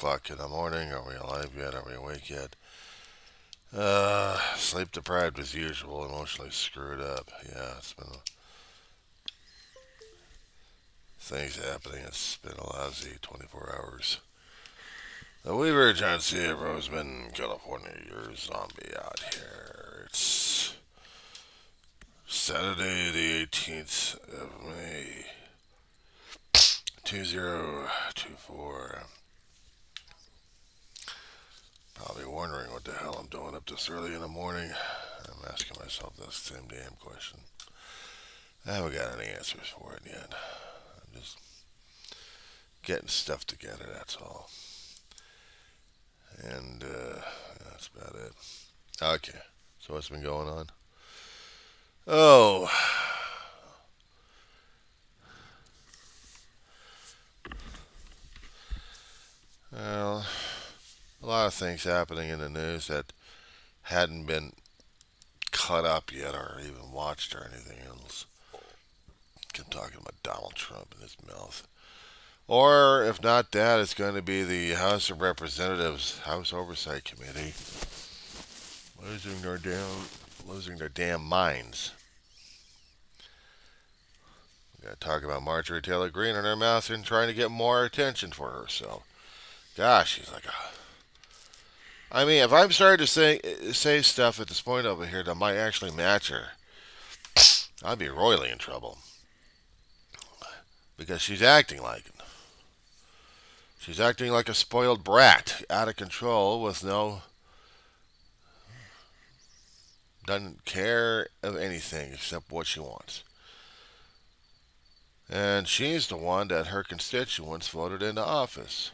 o'clock in the morning. Are we alive yet? Are we awake yet? Sleep deprived as usual. Emotionally screwed up. Yeah, it's been things happening. It's been a lousy 24 hours. The Weaver, John C. Roseman, California, your zombie out here. It's Saturday, the 18th of May, 2024. Probably wondering what the hell I'm doing up this early in the morning. I'm asking myself the same damn question. I haven't got any answers for it yet. I'm just getting stuff together, that's all. And that's about it. Okay, so what's been going on? Oh, well, a lot of things happening in the news that hadn't been cut up yet or even watched or anything else. I'm talking about Donald Trump and his mouth. Or if not that, it's going to be the House of Representatives House Oversight Committee losing their damn minds. We got to talk about Marjorie Taylor Greene in her mouth and trying to get more attention for herself. Gosh, she's like a. I mean, if I'm starting to say stuff at this point over here that might actually match her, I'd be royally in trouble because she's acting like it. She's acting like a spoiled brat, out of control, with no doesn't care of anything except what she wants. And she's the one that her constituents voted into office.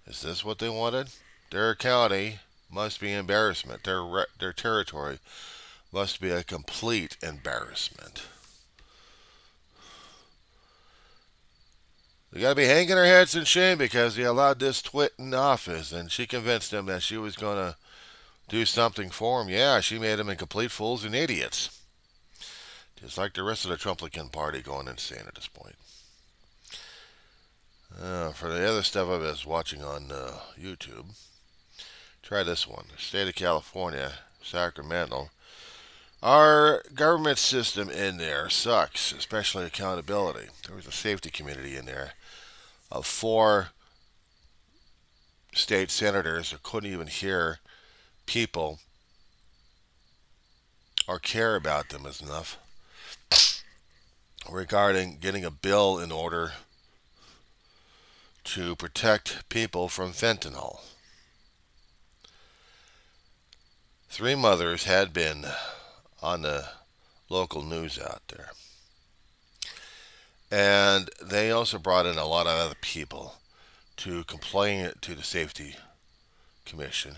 Is this what they wanted? Their county must be embarrassment. Their territory must be a complete embarrassment. They got to be hanging their heads in shame because they allowed this twit in office, and she convinced them that she was going to do something for them. Yeah, she made them in complete fools and idiots. Just like the rest of the Trumplican party going insane at this point. For the other stuff I was watching on YouTube, try this one. The state of California, Sacramento. Our government system in there sucks, especially accountability. There was a safety committee in there of 4 state senators who couldn't even hear people or care about them enough regarding getting a bill in order to protect people from fentanyl. 3 mothers had been on the local news out there. And they also brought in a lot of other people to complain to the safety commission.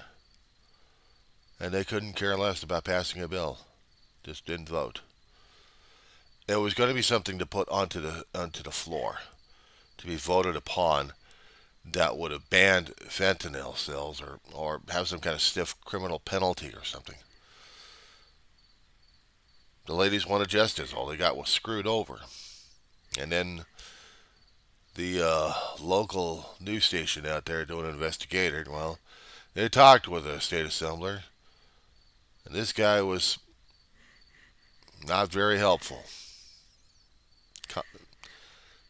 And they couldn't care less about passing a bill. Just didn't vote. It was going to be something to put onto the floor to be voted upon that would have banned fentanyl sales or have some kind of stiff criminal penalty or something. The ladies wanted justice. All they got was screwed over. And then the local news station out there doing an investigation, well, they talked with a state assembler, and this guy was not very helpful.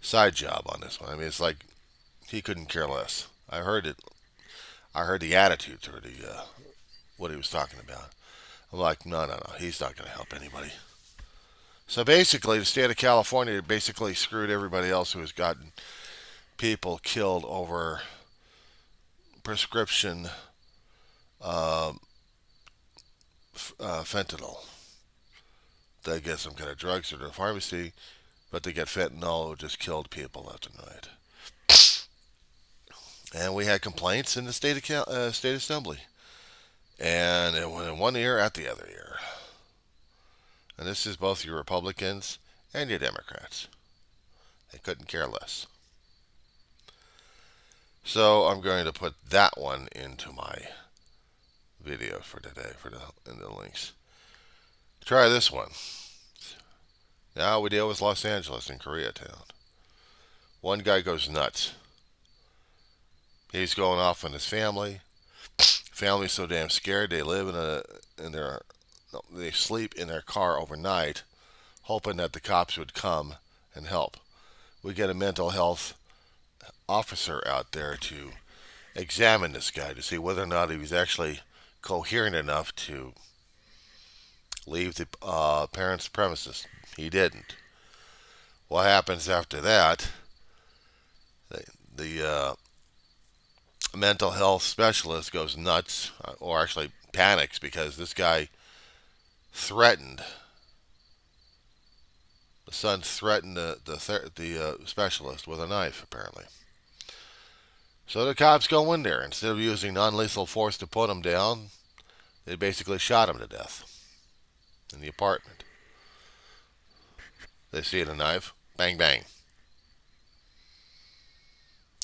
Side job on this one. I mean, it's like he couldn't care less. I heard it. I heard the attitude or the what he was talking about. I'm like, no. He's not going to help anybody. So basically, the state of California basically screwed everybody else who has gotten people killed over prescription uh, fentanyl. They get some kind of drugs at the pharmacy, but they get fentanyl, who just killed people left and right. And we had complaints in the state assembly, and it went in one ear at the other ear. And this is both your Republicans and your Democrats. They couldn't care less. So I'm going to put that one into my video for today in the links. Try this one. Now we deal with Los Angeles and Koreatown. One guy goes nuts. He's going off on his family. Family's so damn scared they live in their they sleep in their car overnight, hoping that the cops would come and help. We get a mental health officer out there to examine this guy to see whether or not he was actually coherent enough to leave the parents' premises. He didn't. What happens after that? The mental health specialist goes nuts, or actually panics, because this guy threatened. The son threatened the specialist with a knife, apparently. So the cops go in there. Instead of using non-lethal force to put him down, they basically shot him to death in the apartment. They see the knife, bang bang.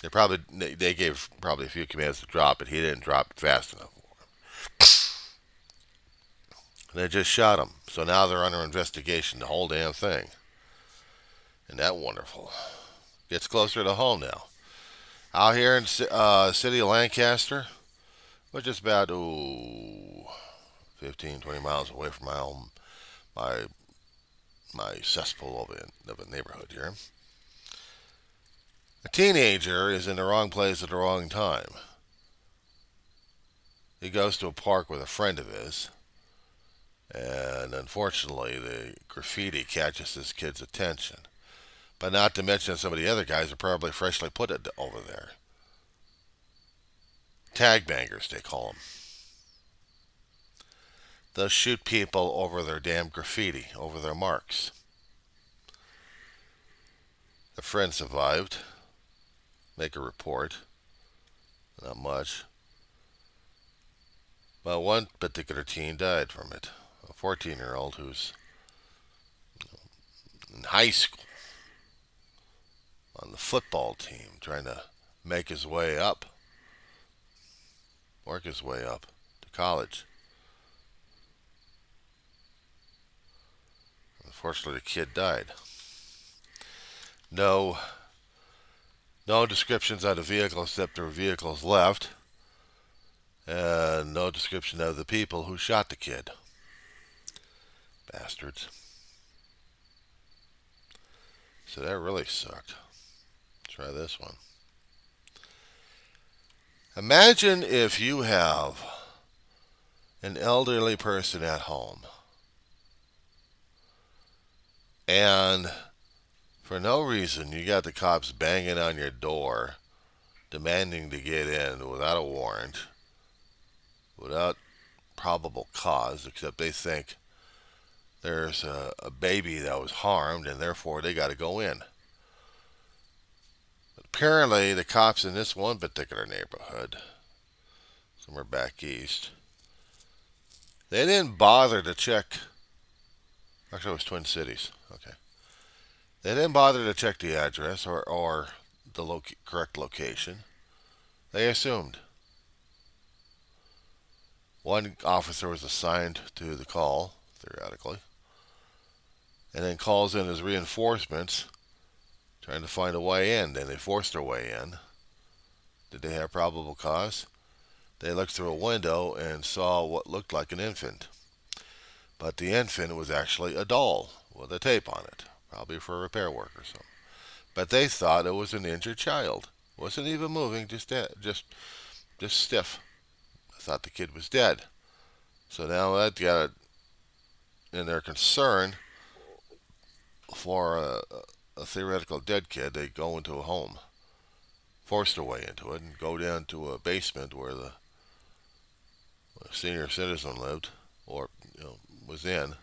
They gave probably a few commands to drop it. He didn't drop it fast enough. They just shot him. So now they're under investigation, the whole damn thing. Isn't that wonderful? Gets closer to home now. Out here in city of Lancaster, we're just about 15, 20 miles away from my home, my cesspool of a neighborhood here. A teenager is in the wrong place at the wrong time. He goes to a park with a friend of his, and unfortunately, the graffiti catches this kid's attention. But not to mention some of the other guys are probably freshly put it over there. Tag bangers, they call them. They'll shoot people over their damn graffiti, over their marks. The friend survived. Make a report. Not much. But one particular teen died from it. A 14-year-old who's in high school on the football team trying to make his way up, work his way up to college. Unfortunately, the kid died. No descriptions of the vehicle except there were vehicles left, and no description of the people who shot the kid. Bastards. So that really sucked. Try this one. Imagine if you have an elderly person at home and for no reason you got the cops banging on your door demanding to get in without a warrant, without probable cause, except they think there's a baby that was harmed and therefore they got to go in. Apparently, the cops in this one particular neighborhood, somewhere back east, they didn't bother to check. Actually, it was Twin Cities. Okay. They didn't bother to check the address or the correct location. They assumed. One officer was assigned to the call, theoretically, and then calls in his reinforcements trying to find a way in. Then they forced their way in. Did they have probable cause? They looked through a window and saw what looked like an infant. But the infant was actually a doll with a tape on it, probably for a repair work or something. But they thought it was an injured child. Wasn't even moving, just stiff. I thought the kid was dead. So now that got in their concern for a theoretical dead kid, they go into a home, force their way into it, and go down to a basement where the senior citizen lived, or was in.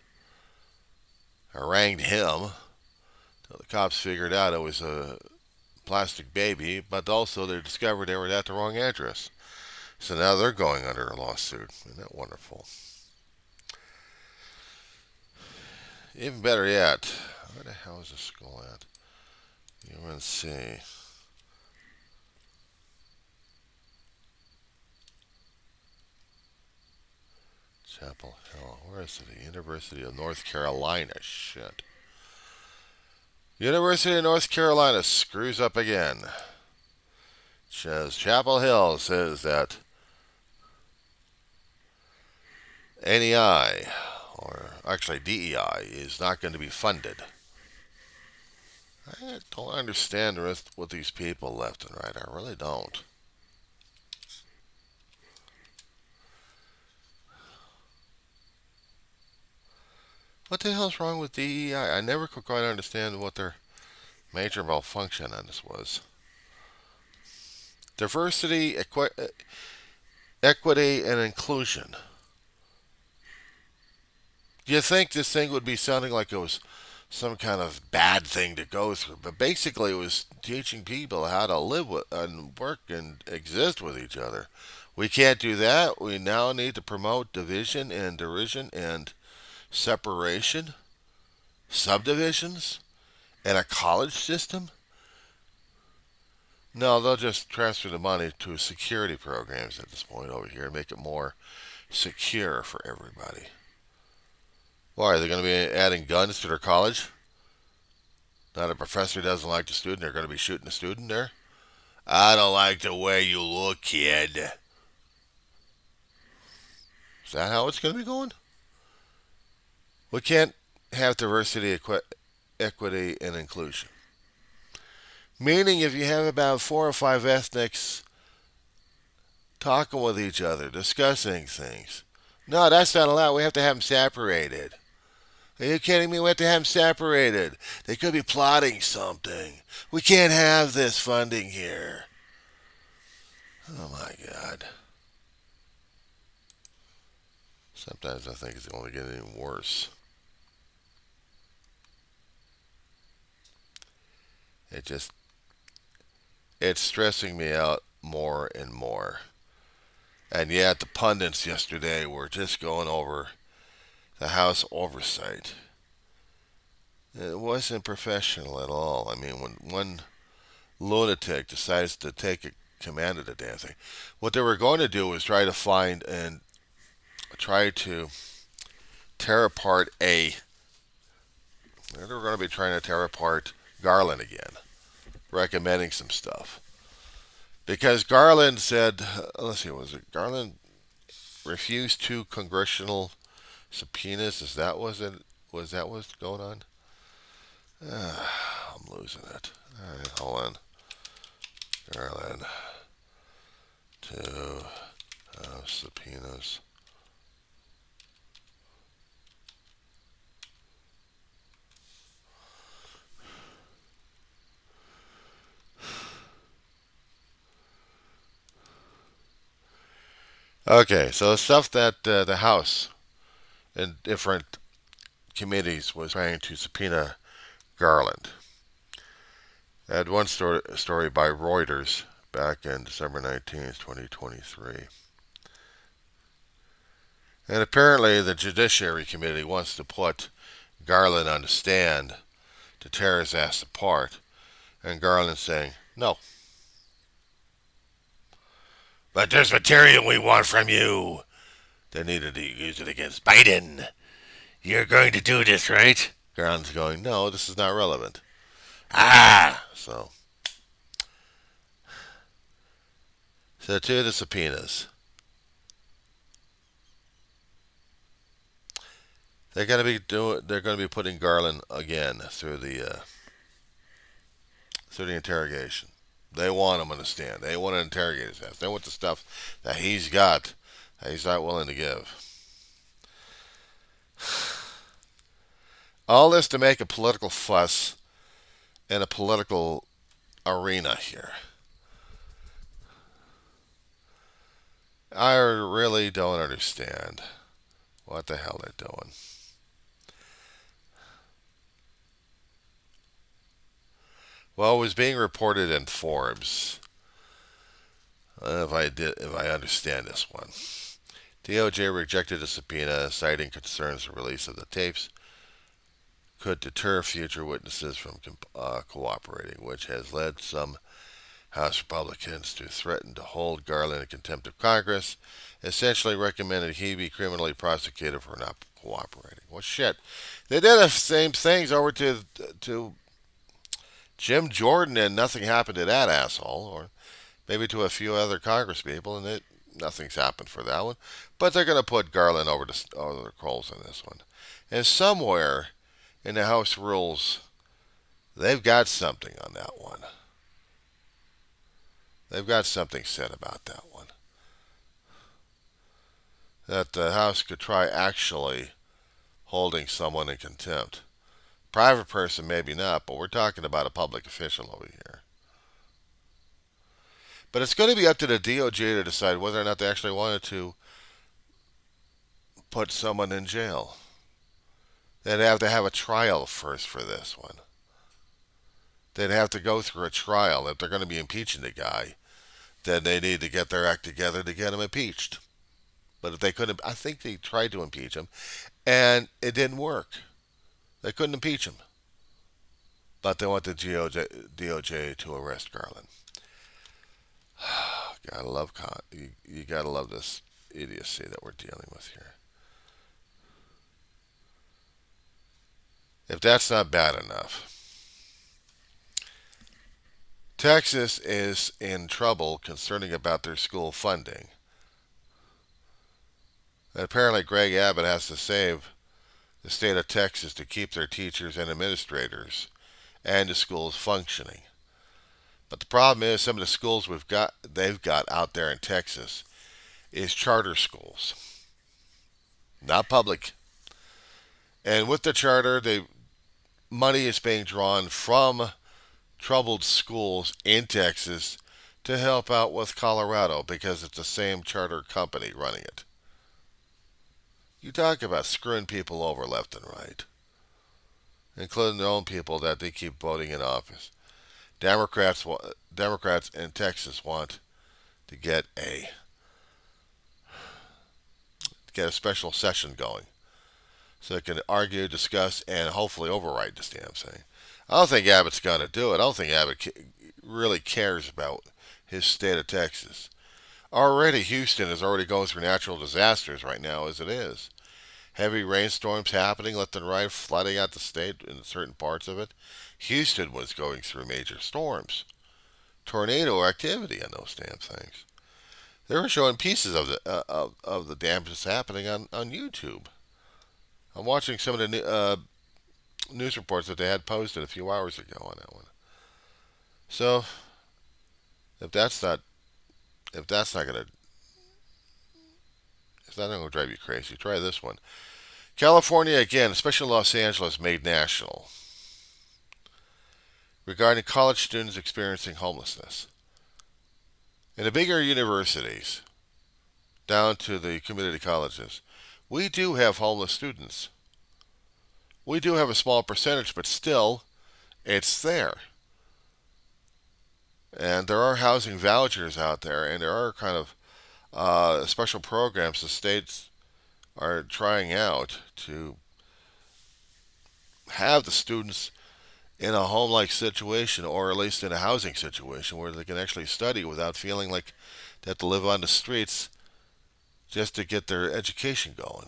Harangued him till the cops figured out it was a plastic baby, but also they discovered they were at the wrong address. So now they're going under a lawsuit. Isn't that wonderful? Even better yet, where the hell is this school at? UNC. Chapel Hill. Where is it? The University of North Carolina. Shit. University of North Carolina screws up again. says Chapel Hill says that NEI, or actually DEI, is not going to be funded. I don't understand the rest with these people left and right. I really don't. What the hell's wrong with DEI? I never could quite understand what their major malfunction on this was. Diversity, equity, and inclusion. Do you think this thing would be sounding like it was some kind of bad thing to go through? But basically, it was teaching people how to live with and work and exist with each other. We can't do that. We now need to promote division and derision and separation, subdivisions, and a college system. No, they'll just transfer the money to security programs at this point over here and make it more secure for everybody. Why, are they going to be adding guns to their college? Now the professor doesn't like the student, they're going to be shooting the student there? I don't like the way you look, kid. Is that how it's going to be going? We can't have diversity, equity, and inclusion. Meaning, if you have about 4 or 5 ethnics talking with each other, discussing things, no, that's not allowed. We have to have them separated. Are you kidding me? We have to have them separated. They could be plotting something. We can't have this funding here. Oh my God. Sometimes I think it's only getting worse. It just, it's stressing me out more and more. And yet the pundits yesterday were just going over the House oversight. It wasn't professional at all. I mean, when one lunatic decides to take a command of the damn thing, what they were going to do was try to find and try to tear apart a. They were going to be trying to tear apart Garland again, recommending some stuff. Because Garland said, let's see, was it Garland refused 2 congressional subpoenas? Is that was it? Was that what's going on? I'm losing it. All right, hold on. Garland, 2 subpoenas. Okay, so the stuff that the House in different committees was trying to subpoena Garland. I had one story by Reuters back in December 19th, 2023. And apparently the Judiciary Committee wants to put Garland on the stand to tear his ass apart. And Garland's saying, no. But there's material we want from you. They needed to use it against Biden. You're going to do this, right? Garland's going, no, this is not relevant. So 2 of the subpoenas. They're going to be putting Garland again through the interrogation. They want him on the stand. They want to interrogate his ass. They want the stuff that he's got that he's not willing to give. All this to make a political fuss in a political arena here. I really don't understand what the hell they're doing. Well, it was being reported in Forbes. If I understand this one, DOJ rejected a subpoena, citing concerns the release of the tapes could deter future witnesses from cooperating, which has led some House Republicans to threaten to hold Garland in contempt of Congress, essentially recommended he be criminally prosecuted for not cooperating. Well, shit. They did the same things over to Jim Jordan, and nothing happened to that asshole. Or maybe to a few other Congress people, and nothing's happened for that one. But they're going to put Garland over the coals on this one. And somewhere in the House rules, they've got something on that one. They've got something said about that one. That the House could try actually holding someone in contempt. Private person, maybe not, but we're talking about a public official over here. But it's going to be up to the DOJ to decide whether or not they actually wanted to put someone in jail. They'd have to have a trial first for this one. They'd have to go through a trial. If they're going to be impeaching the guy, then they need to get their act together to get him impeached. But if they couldn't, I think they tried to impeach him, and it didn't work. They couldn't impeach him. But they want the DOJ to arrest Garland. Gotta love you gotta love this idiocy that we're dealing with here. If that's not bad enough, Texas is in trouble concerning about their school funding. And apparently Greg Abbott has to save the state of Texas to keep their teachers and administrators and the schools functioning. But the problem is some of the schools they've got out there in Texas is charter schools, not public. And with the charter, money is being drawn from troubled schools in Texas to help out with Colorado because it's the same charter company running it. You talk about screwing people over left and right, including their own people that they keep voting in office. Democrats in Texas want to get a special session going so they can argue, discuss, and hopefully override this damn thing. I don't think Abbott's going to do it. I don't think Abbott really cares about his state of Texas. Already, Houston is already going through natural disasters right now as it is. Heavy rainstorms happening left and right, flooding out the state in certain parts of it. Houston was going through major storms. Tornado activity on those damn things. They were showing pieces of the damage happening on YouTube. I'm watching some of the news reports that they had posted a few hours ago on that one. So, if that's not going to drive you crazy, try this one. California again, especially Los Angeles, made national regarding college students experiencing homelessness. In the bigger universities, down to the community colleges, we do have homeless students. We do have a small percentage, but still, it's there. And there are housing vouchers out there, and there are kind of special programs the states are trying out to have the students in a home-like situation, or at least in a housing situation, where they can actually study without feeling like they have to live on the streets just to get their education going.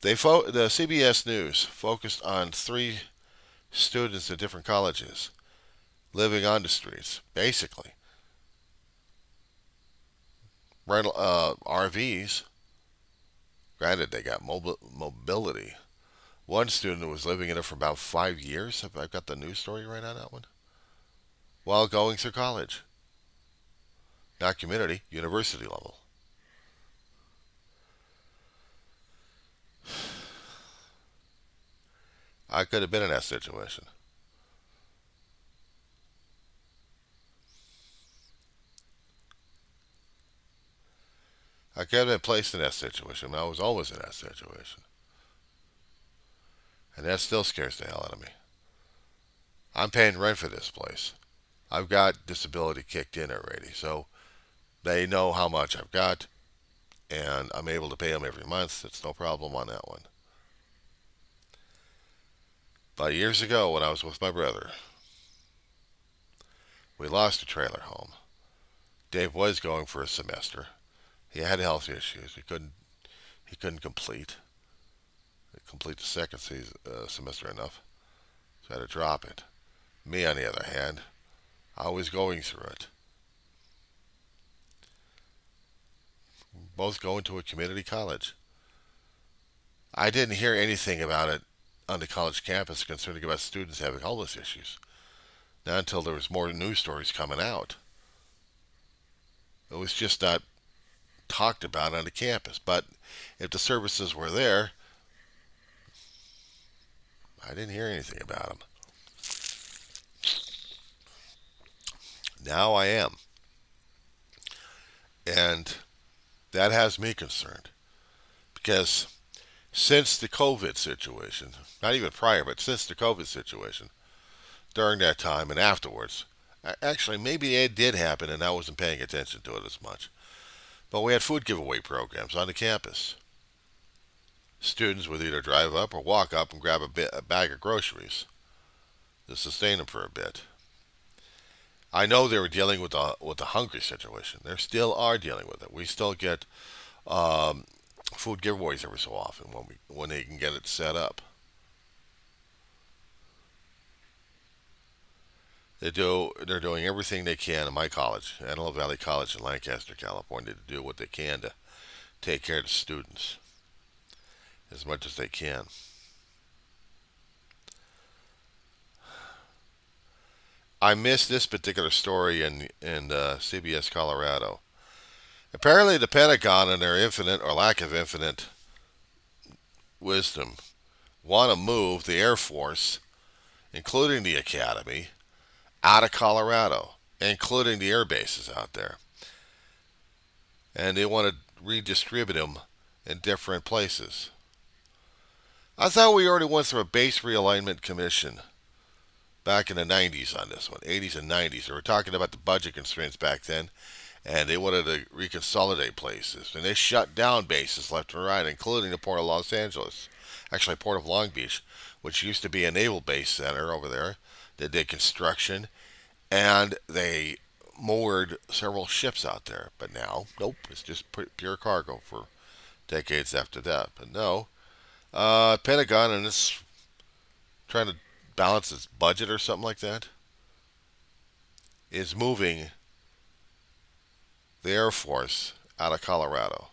The CBS News focused on 3 students at different colleges living on the streets, basically. Rental RVs. Granted, they got mobility. One student was living in it for about 5 years. I've got the news story right on that one. While going through college. Not community, university level. I could have been in that situation. I could have been placed in that situation. I was always in that situation. And that still scares the hell out of me. I'm paying rent for this place. I've got disability kicked in already. So they know how much I've got. And I'm able to pay them every month. It's no problem on that one. But years ago when I was with my brother, we lost a trailer home. Dave was going for a semester. He had health issues. He couldn't complete the second semester enough. So I had to drop it. Me, on the other hand, I was going through it. both going to a community college. I didn't hear anything about it on the college campus concerning about students having homeless issues. Not until there was more news stories coming out. It was just not talked about on the campus. But if the services were there, I didn't hear anything about them. Now I am. And that has me concerned. Because since the COVID situation, not even prior, but since the COVID situation, during that time and afterwards, actually, maybe it did happen and I wasn't paying attention to it as much. But we had food giveaway programs on the campus. Students would either drive up or walk up and grab a bag of groceries to sustain them for a bit. I know they were dealing with the hungry situation. They still are dealing with it. We still get um, food giveaways every so often when they can get it set up. They're doing everything they can in my college, Antelope Valley College in Lancaster, California, to do what they can to take care of the students as much as they can. I missed this particular story in CBS Colorado. Apparently, the Pentagon, in their infinite or lack of infinite wisdom, want to move the Air Force, including the Academy, out of Colorado, including the air bases out there. And they want to redistribute them in different places. I thought we already went through a base realignment commission back in the 90s on this one, 80s and 90s. They were talking about the budget constraints back then, and they wanted to reconsolidate places. And they shut down bases left and right, including the Port of Los Angeles. Actually, Port of Long Beach, which used to be a naval base center over there. They did construction, and they moored several ships out there. But now, nope, it's just pure cargo for decades after that. But no, Pentagon, and it's trying to balance its budget or something like that, is moving the Air Force out of Colorado.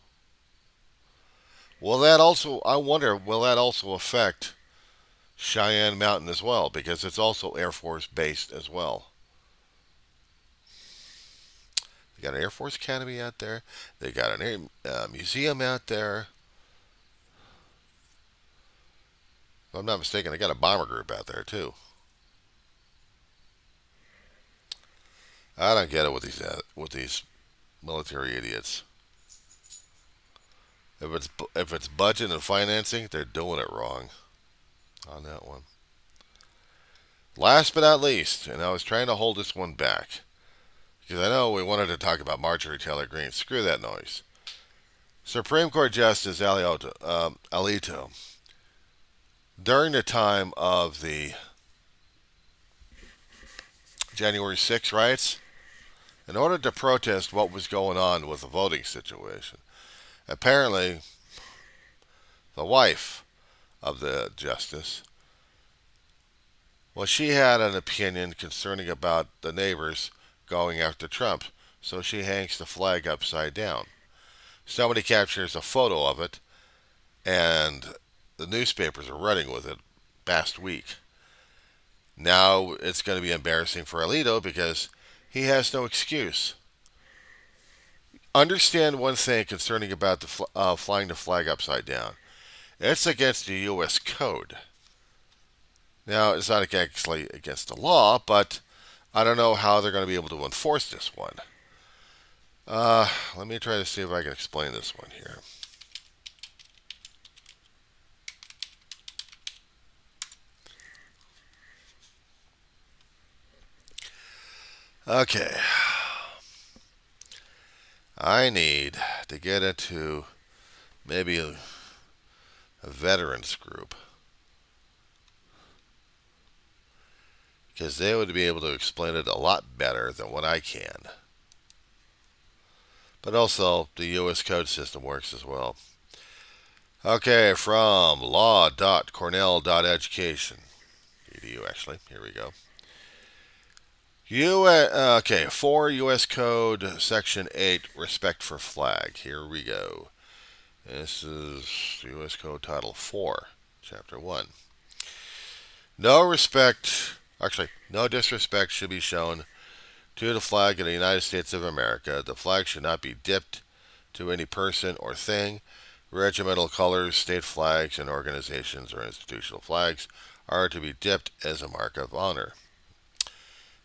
Will that also, I wonder, will that also affect Cheyenne Mountain as well? Because it's also Air Force based as well. They got an Air Force Academy out there. They got an museum out there. If I'm not mistaken, they got a bomber group out there too. I don't get it with these military idiots. If it's budget and financing, they're doing it wrong on that one. Last but not least, and I was trying to hold this one back because I know we wanted to talk about Marjorie Taylor Greene. Screw that noise. Supreme Court Justice Alito, during the time of the January 6 riots, in order to protest what was going on with the voting situation, apparently the wife of the justice, well, she had an opinion concerning about the neighbors going after Trump, so she hangs the flag upside down. Somebody captures a photo of it, and the newspapers are running with it past week. Now it's going to be embarrassing for Alito because he has no excuse. Understand one thing concerning about the flying the flag upside down. It's against the U.S. Code. Now, it's not actually against the law, but I don't know how they're going to be able to enforce this one. Let me try to see if I can explain this one here. Okay. I need to get into maybe a veterans group because they would be able to explain it a lot better than what I can. But also, the U.S. code system works as well. Okay, from law.cornell.education. EDU, actually. Here we go. Okay, 4 U.S. Code, Section 8, Respect for Flag. Here we go. This is U.S. Code Title 4, Chapter 1. No disrespect should be shown to the flag of the United States of America. The flag should not be dipped to any person or thing. Regimental colors, state flags, and organizations or institutional flags are to be dipped as a mark of honor.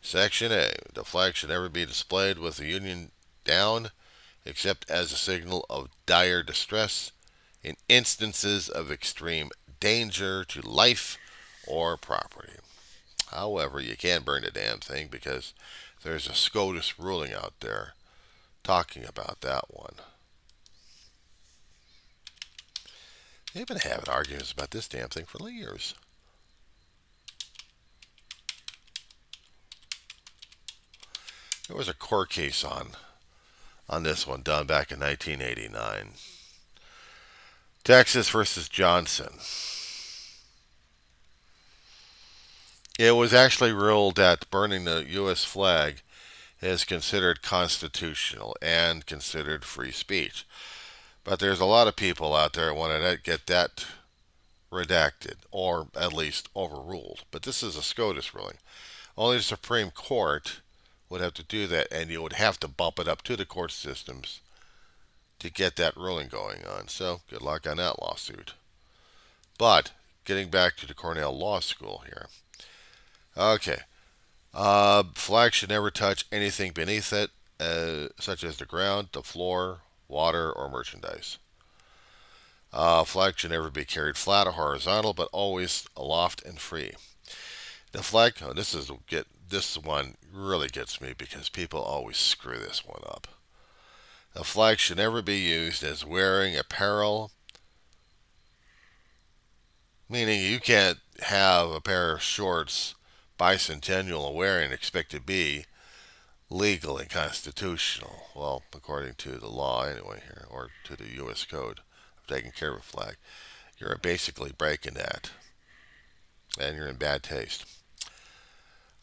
Section A. The flag should never be displayed with the Union down except as a signal of dire distress in instances of extreme danger to life or property. However, you can't burn the damn thing because there's a SCOTUS ruling out there talking about that one. They've been having arguments about this damn thing for years. There was a court case on this one done back in 1989. Texas versus Johnson. It was actually ruled that burning the U.S. flag is considered constitutional and considered free speech. But there's a lot of people out there that want to get that redacted or at least overruled. But this is a SCOTUS ruling. Only the Supreme Court would have to do that, and you would have to bump it up to the court systems to get that ruling going on. So good luck on that lawsuit. But getting back to the Cornell Law School here. Okay. Flag should never touch anything beneath it, such as the ground, the floor, water, or merchandise. Flag should never be carried flat or horizontal, but always aloft and free. The flag, this one really gets me because people always screw this one up. The flag should never be used as wearing apparel, meaning you can't have a pair of shorts bicentennial wearing and expect to be legal and constitutional. Well, according to the law anyway here, or to the U.S. Code of taking care of a flag. You're basically breaking that. And you're in bad taste.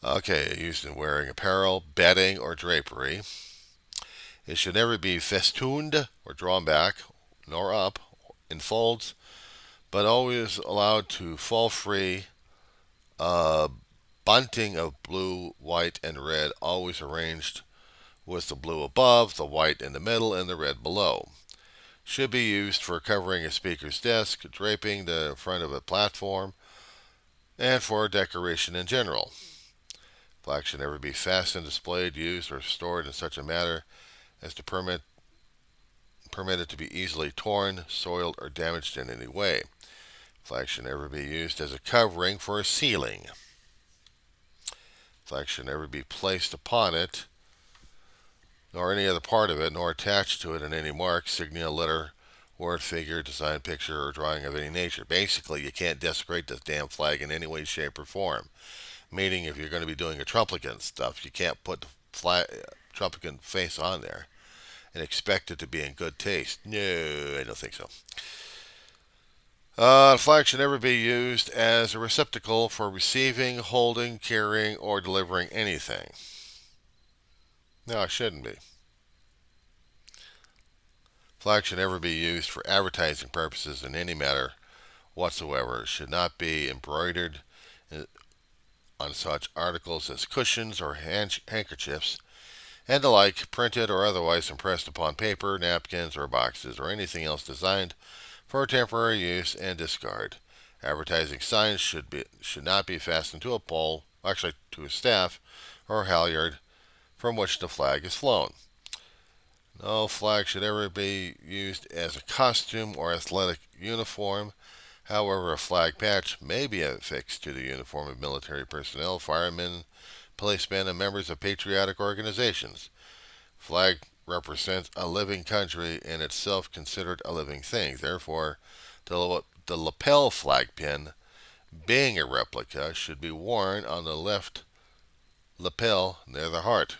Okay, used in wearing apparel, bedding, or drapery. It should never be festooned or drawn back, nor up, in folds, but always allowed to fall free. Bunting of blue, white, and red, always arranged with the blue above, the white in the middle, and the red below. Should be used for covering a speaker's desk, draping the front of a platform, and for decoration in general. Flag should never be fastened, displayed, used, or stored in such a manner as to permit it to be easily torn, soiled, or damaged in any way. Flag should never be used as a covering for a ceiling. Flag should never be placed upon it, nor any other part of it, nor attached to it in any mark, signal, letter, word, figure, design, picture, or drawing of any nature. Basically, you can't desecrate this damn flag in any way, shape, or form. Meaning, if you're going to be doing a Trumplican stuff, you can't put the Trumplican face on there and expect it to be in good taste. No, I don't think so. The flag should never be used as a receptacle for receiving, holding, carrying, or delivering anything. No, it shouldn't be. Flag should never be used for advertising purposes in any matter whatsoever. It should not be embroidered on such articles as cushions or handkerchiefs and the like, printed or otherwise impressed upon paper, napkins, or boxes, or anything else designed for temporary use and discard. Advertising signs should not be fastened to a pole, actually to a staff or halyard from which the flag is flown. No flag should ever be used as a costume or athletic uniform. However, a flag patch may be affixed to the uniform of military personnel, firemen, policemen, and members of patriotic organizations. Flag represents a living country and itself considered a living thing. Therefore, the lapel flag pin, being a replica, should be worn on the left lapel near the heart,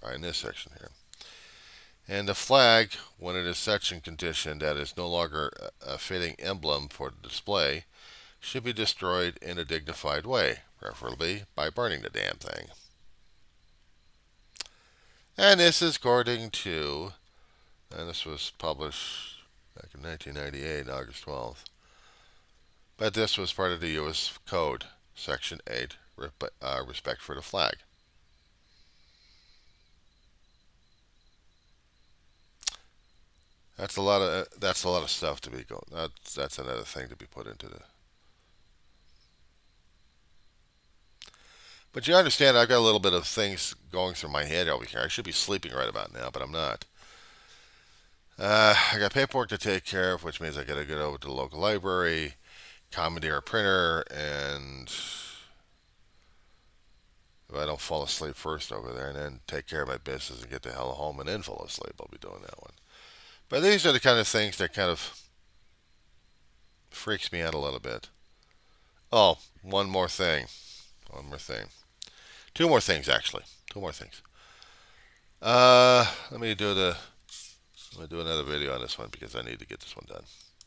right in this section here. And the flag, when it is such in condition that it is no longer a fitting emblem for the display, should be destroyed in a dignified way, preferably by burning the damn thing. And this is according to, and this was published back in 1998, August 12th. But this was part of the U.S. Code, Section 8, respect for the flag. That's a lot of stuff to be going. That's another thing to be put into the. But you understand, I've got a little bit of things going through my head over here. I should be sleeping right about now, but I'm not. I got paperwork to take care of, which means I got to get over to the local library, commandeer a printer, and if I don't fall asleep first over there, and then take care of my business and get the hell home and then fall asleep, I'll be doing that one. But these are the kind of things that kind of freaks me out a little bit. Oh, one more thing. One more thing. Two more things, actually. Two more things. Let me do another video on this one because I need to get this one done.